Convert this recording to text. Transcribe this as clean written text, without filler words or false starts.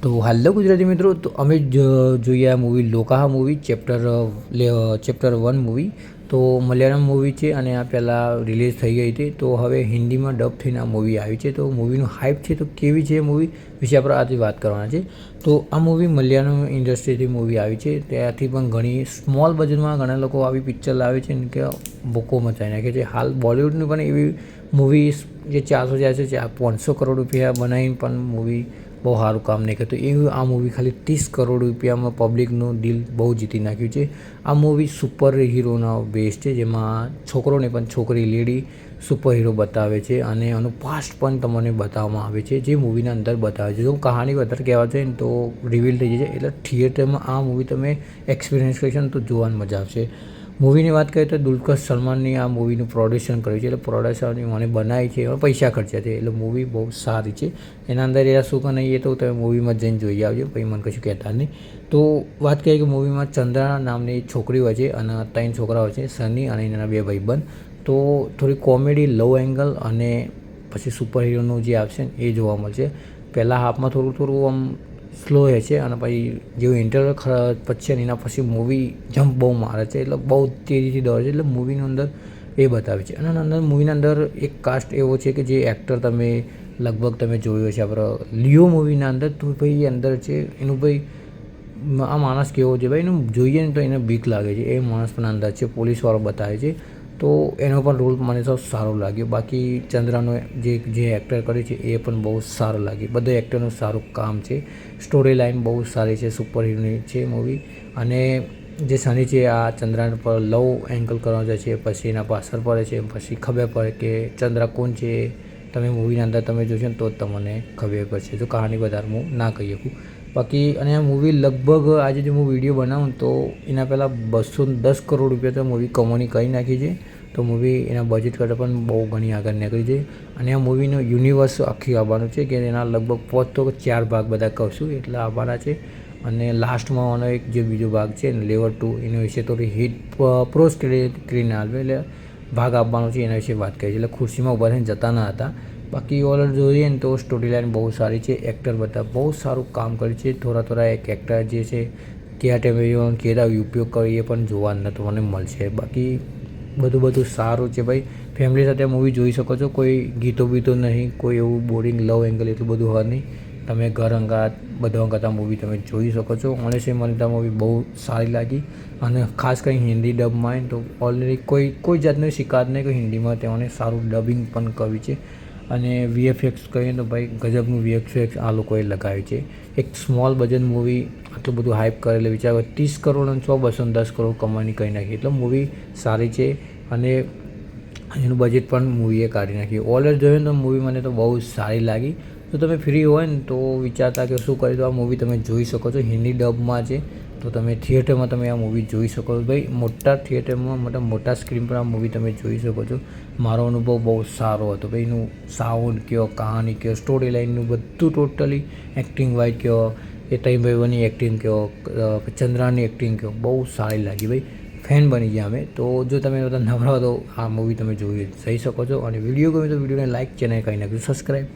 તો હાલો ગુજરાતી મિત્રો, તો અમે જોઈએ આ મૂવી લોકાહા મૂવી ચેપ્ટર 1 મૂવી. તો મલયાલમ મૂવી છે અને આ પહેલાં રિલીઝ થઈ ગઈ હતી. તો હવે હિન્દીમાં ડબ થઈને આ મૂવી આવી છે. તો મૂવીનું હાઇપ છે, તો કેવી છે એ મૂવી વિશે આપણે આજે વાત કરવાના છે. તો આ મૂવી મલયાલમ ઇન્ડસ્ટ્રીથી મૂવી આવી છે. ત્યાંથી પણ ઘણી સ્મોલ બજેટમાં ઘણા લોકો આવી પિક્ચર લાવે છે ને કે બુકો મચાવી નાખે છે. હાલ બોલિવૂડની પણ એવી મૂવી જે 400 જાય છે, 500 કરોડ રૂપિયા બનાવીને પણ મૂવી બહુ સારું કામ નહીં કરતું. એવું આ મૂવી ખાલી 30 કરોડ રૂપિયામાં પબ્લિકનું દિલ બહુ જીતી નાખ્યું છે. આ મૂવી સુપર હીરોનો બેઝ છે, જેમાં છોકરો નહીં પણ છોકરી લેડી સુપર હીરો બતાવે છે અને એનું પાસ્ટ પણ તમને બતાવવામાં આવે છે, જે મૂવીના અંદર બતાવે છે. જો કહાની વધારે કહેવા જાય ને તો રિવીલ થઈ જાય છે, એટલે થિયેટરમાં આ મૂવી તમે એક્સપિરિયન્સ કરશો ને તો જોવાની મજા આવશે. મૂવીની વાત કરીએ તો દુલકર સલમાનની આ મૂવીનું પ્રોડ્યુસન કર્યું છે. એટલે પ્રોડ્યુસર મને બનાવી છે, એમાં પૈસા ખર્ચ્યા છે, એટલે મૂવી બહુ સારી છે. એના અંદર એના શું કે નહીં એ તો તમે મૂવીમાં જઈને જોઈ આવજો, પછી મને કશું કહેતા નહીં. તો વાત કરીએ કે મૂવીમાં ચંદ્રા નામની છોકરી હોય છે અને 3 છોકરા હોય છે, સની અને એના 2 ભાઈબંધ. તો થોડી કોમેડી, લવ એંગલ અને પછી સુપર હીરોનું જે આવશે ને એ જોવા મળશે. પહેલાં હાફમાં થોડું આમ સ્લો રહે છે અને પછી જેવું ઇન્ટરવલ પછી એના પછી મૂવી જમ્પ બહુ મારે છે, એટલે બહુ તેજીથી દોડે છે. એટલે મૂવીની અંદર એ બતાવે છે. અને અંદર મૂવીના અંદર એક કાસ્ટ એવો છે કે જે એક્ટર તમે લગભગ તમે જોયો છે, આપણે લિયો મૂવીના અંદર. તો ભાઈ અંદર છે એનું ભાઈ આ માણસ કેવો છે ભાઈ, એનું જોઈએ ને તો એને બીક લાગે છે. એ માણસ પણ અંદર છે, પોલીસવાળો બતાવે છે. તો એનો પણ રોલ મને તો સારો લાગ્યો. બાકી ચંદ્રાનો જે એક્ટર કરે છે એ પણ બહુ સારો લાગ્યો. બધા એક્ટરનું સારું કામ છે. સ્ટોરી લાઇન બહુ સારી છે, સુપર હીરોની છે મૂવી. અને જે સની છે આ ચંદ્રા પર લવ એંગલ કરવા જાય છે, પછી એના પાછળ પડે છે, પછી ખબર પડે કે ચંદ્રા કોણ છે. તમે મૂવીના અંદર તમે જોશો ને તો જ તમને ખબર પડશે. જો કહાની વધારે હું ના કહી શકું. બાકી અને આ મૂવી લગભગ આજે જો હું વિડીયો બનાવું તો એના પહેલાં 210 કરોડ રૂપિયા તો મૂવી કમાણી કરી નાખી છે. તો મૂવી એના બજેટ કરતાં પણ બહુ ઘણી આગળ નીકળી છે. અને આ મૂવીનો યુનિવર્સ આખી આવવાનું છે કે એના લગભગ 5 તો 4 ભાગ બધા કહું એટલા આવવાના છે. અને લાસ્ટમાં આનો એક જે બીજો ભાગ છે ને લેવલ 2, એના વિશે થોડી હિટ પ્રો સ્ક્રીન આવે એટલે ભાગ આપવાનો છે, એના વિશે વાત કરી છે. એટલે ખુરશીમાં ઊભા થઈને જતા ના હતા. બાકી ઓવરઓલ જોઈએ ને તો સ્ટોરી લાઇન બહુ સારી છે. એક્ટર બધા બહુ સારું કામ કર્યું છે. થોડા એક એક્ટર જે છે કયા ટાઈમે કેવા ઉપયોગ કરે એ પણ જોવા તમને મળશે. બાકી બધું સારું છે ભાઈ. ફેમિલી સાથે મૂવી જોઈ શકો છો. કોઈ ગીતો નહીં, કોઈ એવું બોરિંગ લવ એંગલ એટલું બધું હોય નહીં. તમે ઘર અંગાત બધા અંગાત મૂવી તમે જોઈ શકો છો. મને આ મૂવી બહુ સારી લાગી. અને ખાસ કરીને હિન્દી ડબમાં તો ઓલરેડી કોઈ જાતની શિકાયત નહીં કે હિન્દીમાં તેઓને સારું ડબિંગ પણ કર્યું છે. અને VFX કહીએ તો ભાઈ ગજબનું VFX આ લોકોએ લગાવ્યું છે. એક સ્મોલ બજેટ મૂવી આટલું બધું હાઇપ કરે એટલે વિચારો 30 કરોડ અને 210 કરોડ કમાણી કરી નાખી. એટલે મૂવી સારી છે અને એનું બજેટ પણ મૂવીએ કાઢી નાખ્યું. ઓલરેડી જોયું ને તો મૂવી મને તો બહુ સારી લાગી. તો તમે ફ્રી હોય ને તો વિચારતા કે શું કરી તો આ મૂવી તમે જોઈ શકો છો. હિન્દી ડબમાં છે તો તમે થિયેટરમાં તમે આ મૂવી જોઈ શકો છો. ભાઈ મોટા થિયેટરમાં મોટા સ્ક્રીન પર આ મૂવી તમે જોઈ શકો છો. મારો અનુભવ બહુ સારો હતો ભાઈ. એનું સાઉન્ડ કયો, કહાની કયો, સ્ટોરી લાઇનનું બધું ટોટલી એક્ટિંગ વાઇઝ કયો, એ ત્રણ ભાઈઓની એક્ટિંગ કયો, ચંદ્રાની એક્ટિંગ કયો, બહુ સારી લાગી ભાઈ. ફેન બની ગયા અમે. તો જો તમે બધા નવરા તો આ મૂવી તમે જોઈ શકો છો. અને વિડીયો ગમે તો વિડીયોને લાઇક, ચેનલ કરી નાખજો, સબસ્ક્રાઈબ.